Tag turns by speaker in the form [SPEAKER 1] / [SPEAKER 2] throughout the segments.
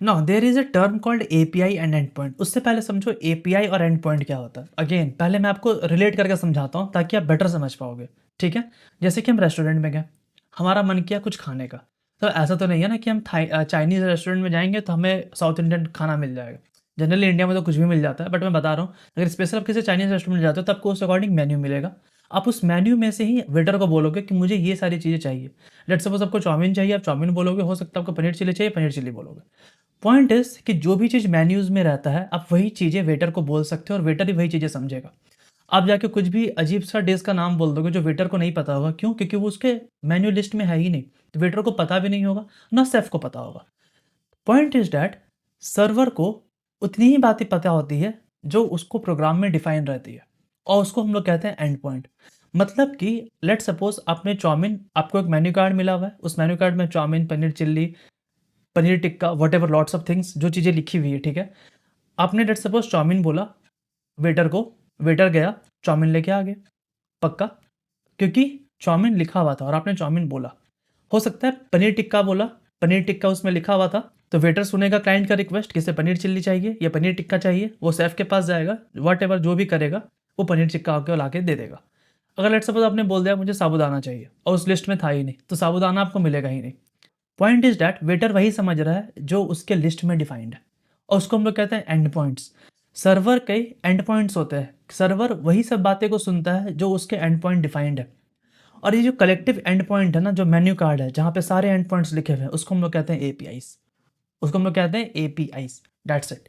[SPEAKER 1] No, there is a term called API and end point. उससे पहले समझो API और एंड पॉइंट क्या होता है। अगेन पहले मैं आपको रिलेट करके समझाता हूँ ताकि आप बेटर समझ पाओगे, ठीक है? जैसे कि हम रेस्टोरेंट में गए, हमारा मन किया कुछ खाने का, तो ऐसा तो नहीं है ना कि हम चाइनीज़ रेस्टोरेंट में जाएँगे तो हमें साउथ इंडियन खाना मिल जाएगा। जनरली इंडिया में तो कुछ भी मिल जाता है, बट मैं बता रहा हूँ, अगर स्पेशल आप किसी चाइनीज़ रेस्टोरेंट में जाते हो तो आपको उस अकॉर्डिंग मेन्यू मिलेगा। आप उस मेन्यू में से ही वेटर को बोलोगे कि मुझे ये सारी चीज़ें चाहिए। लेट्स सपोज़ आपको चाउमीन चाहिए, आप चाउमीन बोलोगे, हो सकता है आपको पनीर चिली चाहिए, पनीर चिली बोलोगे। पॉइंट इज़ कि जो भी चीज़ मेन्यूज़ में रहता है, आप वही चीज़ें वेटर को बोल सकते हो और वेटर ही वही चीज़ें समझेगा। आप जाके कुछ भी अजीब-सा डिश का नाम बोल दोगे जो वेटर को नहीं पता होगा, क्यों? क्योंकि वो उसके मेन्यू लिस्ट में है ही नहीं। तो वेटर को पता भी नहीं होगा, ना शेफ़ को पता होगा। पॉइंट इज़ दैट सर्वर को उतनी ही बातें पता होती है, जो उसको प्रोग्राम में डिफ़ाइन रहती है और उसको हम लोग कहते हैं एंड पॉइंट। मतलब कि लेट्स सपोज़ आपने चाउमीन आपको एक मेन्यू कार्ड मिला हुआ है, उस मेन्यू कार्ड में chow mein, paneer chilli, paneer tikka, whatever lots of things जो चीज़ें लिखी हुई है, ठीक है? आपने लेट्स सपोज़ चाउमीन बोला वेटर को, वेटर गया, चाउमीन लेके आ गया, पक्का? क्योंकि चाउमीन लिखा हुआ था और आपने चाउमीन बोला। हो सकता है पनीर टिक्का बोला, पनीर टिक्का उसमें लिखा हुआ था, तो वेटर सुनेगा क्लाइंट का रिक्वेस्ट कि इसे पनीर चिल्ली चाहिए या पनीर टिक्का चाहिए, वो शेफ़ के पास जाएगा, व्हाटएवर जो भी करेगा, वो पनीर टिक्का आके लाके दे देगा। अगर लेट्स सपोज़ आपने बोल दिया मुझे साबूदाना चाहिए और उस लिस्ट में था ही नहीं, तो साबूदाना आपको मिलेगा ही नहीं। पॉइंट इज़ दैट वेटर वही समझ रहा है जो उसके लिस्ट में डिफाइंड है और उसको हम लोग कहते हैं एंड पॉइंट्स। सर्वर के एंड पॉइंट्स होते हैं। सर्वर वही सब बातें को सुनता है जो उसके एंड पॉइंट डिफाइंड है। और ये जो कलेक्टिव एंड पॉइंट है ना, जो मेन्यू कार्ड है जहाँ पे सारे एंड पॉइंट्स लिखे हुए हैं, उसको हम लोग कहते हैं एपीआईज़। उसको हम लोग कहते हैं एपीआईज़, दैट्स इट।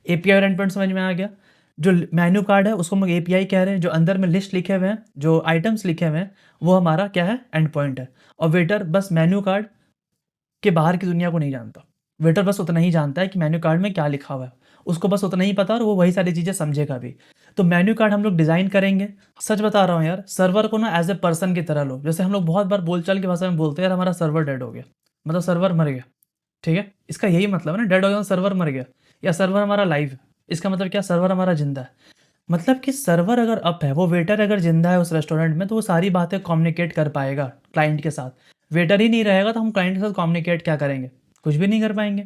[SPEAKER 1] एपीआई और एंड पॉइंट समझ में आ गया। जो मेन्यू कार्ड है उसको हम लोग एपीआई कह रहे हैं, जो अंदर में लिस्ट लिखे हुए हैं, जो आइटम्स लिखे हुए हैं, वो हमारा क्या है? एंड पॉइंट है। और वेटर बस मेन्यू कार्ड के बाहर की दुनिया को नहीं जानता। वेटर बस उतना ही जानता है कि मेन्यू कार्ड में क्या लिखा हुआ है। उसको बस उतना ही पता है और वो वही सारी चीज़ें समझेगा भी। तो मेन्यू कार्ड हम लोग डिज़ाइन करेंगे। सच बता रहा हूँ यार, सर्वर को ना एज़ ए पर्सन की तरह लो। जैसे हम लोग बहुत बार बोलचाल की भाषा में बोलते हैं, यार हमारा सर्वर डेड हो गया। मतलब सर्वर मर गया, ठीक है? इसका यही मतलब है ना, डेड हो गया मतलब सर्वर मर गया, या सर्वर हमारा लाइव है। इसका मतलब क्या? सर्वर हमारा ज़िंदा है। मतलब कि सर्वर अगर अप है, वो वेटर अगर ज़िंदा है उस रेस्टोरेंट में, तो वो सारी बातें कम्युनिकेट कर पाएगा क्लाइंट के साथ। वेटर ही नहीं रहेगा तो हम क्लाइंट के साथ कम्युनिकेट क्या करेंगे? कुछ भी नहीं कर पाएँगे।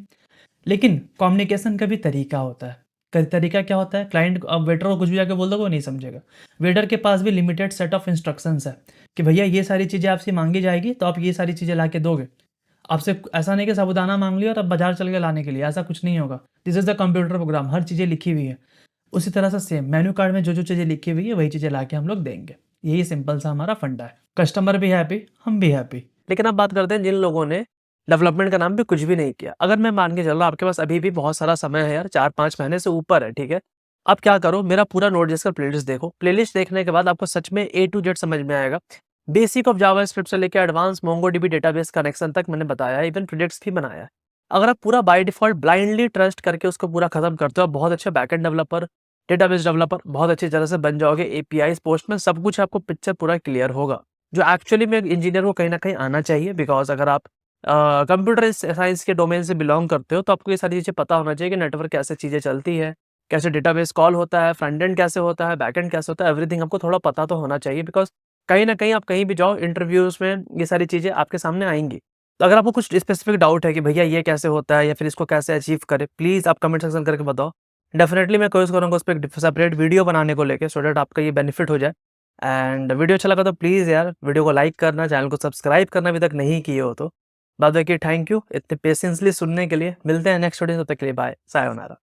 [SPEAKER 1] लेकिन कम्युनिकेशन का भी तरीका होता है। तरीका क्या होता है? क्लाइंट अब वेटर को कुछ भी जाके बोल दोगे वो नहीं समझेगा। वेटर के पास भी लिमिटेड सेट ऑफ इंस्ट्रक्शंस है कि भैया ये सारी चीज़ें आपसे माँगी जाएगी तो आप ये सारी चीज़ें ला के दोगे। आपसे ऐसा नहीं कि साबूदाना माँग लिया और अब बाज़ार चल के लाने के लिए, ऐसा कुछ नहीं होगा। This is the computer program, हर चीज़ें लिखी हुई है। उसी तरह से सेम मेन्यू कार्ड में जो-जो चीज़ें लिखी हुई है वही चीज़ें लाके हम लोग देंगे। यही सिंपल सा हमारा फंडा है। कस्टमर भी हैप्पी, हम भी हैप्पी।
[SPEAKER 2] लेकिन अब बात करते हैं जिन लोगों ने डेवलपमेंट का नाम पे कुछ भी नहीं किया। अगर मैं मान के चल रहा हूँ आपके पास अभी भी बहुत सारा समय है यार, 4-5 महीने से ऊपर है, ठीक है? आप क्या करो, मेरा पूरा नोटजेस का प्लेलिस्ट देखो। प्लेलिस्ट देखने के बाद आपको सच में ए टू जेड समझ में आएगा। बेसिक ऑफ जावास्क्रिप्ट से लेके एडवांस मोंगोडीबी डेटाबेस कनेक्शन तक मैंने बताया है, इवन प्रोजेक्ट्स भी बनाया है। अगर आप पूरा बाय डिफ़ॉल्ट ब्लाइंडली ट्रस्ट करके उसको पूरा खत्म करते हो, आप बहुत अच्छे बैकएंड डेवलपर, डेटाबेस डेवलपर बहुत अच्छी तरह से बन जाओगे। एपीआईज़, पोस्टमैन सब कुछ आपको पिक्चर पूरा क्लियर होगा। जो एक्चुअली में एक इंजीनियर को कहीं न कहीं आना चाहिए, बिकॉज़ अगर आप कंप्यूटर साइंस के डोमेन से बिलॉन्ग करते हो, तो आपको ये सारी चीज़ें पता होना चाहिए कि नेटवर्क कैसे चीज़ें चलती है, कैसे डेटाबेस कॉल होता है, फ्रंट एंड कैसे होता है, बैक एंड कैसे होता है, एवरीथिंग आपको थोड़ा पता तो होना चाहिए, बिकॉज़ कहीं न कहीं आप कहीं भी जाओ इंटरव्यूज़ में ये सारी चीज़ें आपके सामने आएँगी। तो अगर आपको कुछ स्पेसिफिक डाउट है कि भैया ये कैसे होता है या फिर इसको कैसे अचीव करें, प्लीज़ आप कमेंट सेक्शन करके बताओ। डेफ़िनेटली मैं कोशिश करूँगा उस पे एक सेपरेट वीडियो बनाने को लेके, सो दैट आपका ये बेनिफिट हो जाए। एंड वीडियो अच्छा लगा तो प्लीज़ यार वीडियो को लाइक करना, चैनल को सब्सक्राइब करना अभी तक नहीं किए हो तो। बाद बाकी थैंक यू इतने पेशेंसली सुनने के लिए। मिलते हैं नेक्स्ट वीडियो, तब तक के लिए बाय, सायोनारा।